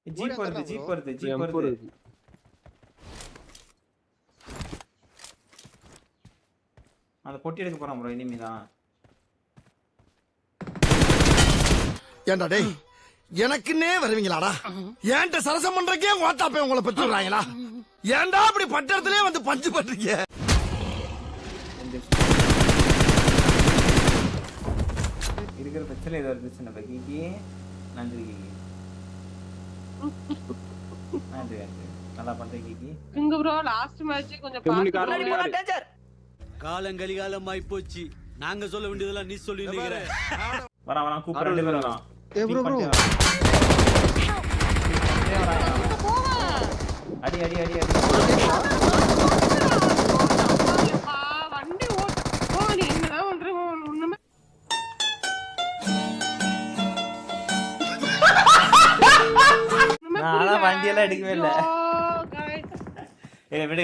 Jeep வருது. அந்த பொட்டி எடுக்க போறான் ப்ரோ இனிமேதான். ஏண்டா டேய் எனக்குன்னே வருவீங்களாடா? ஏன்ட்ட சரசம் பண்றக்கே ஓட்டாப்பே உங்களை பெற்றுறாங்களா? ஏன்டா அப்படி பட்டறதுலயே வந்து பஞ்சு பண்றீங்க? இருக்கிற பிரச்சனை ஏதோ பிரச்சனை பக்கிக்கு நன்றி கிக்கி. நன்றி நல்லா பண்றீங்க கிக்கி. இங்க ப்ரோ லாஸ்ட் மேட்ச் கொஞ்சம் பாத்து காலங்கலிகாலம் ஆயி போச்சு. நாங்க சொல்ல வேண்டியதெல்லாம் நீ சொல்லி நிக்கிற. வரான் கூப்பிட்டு ரெண்டு பேரும் வரான். ப்ரோ அடி வண்டி ஓட்டு நீ என்னதான் பண்ற ஒண்ணுமே நான் வண்டியெல்லாம் எடுக்கவே இல்லை. விடு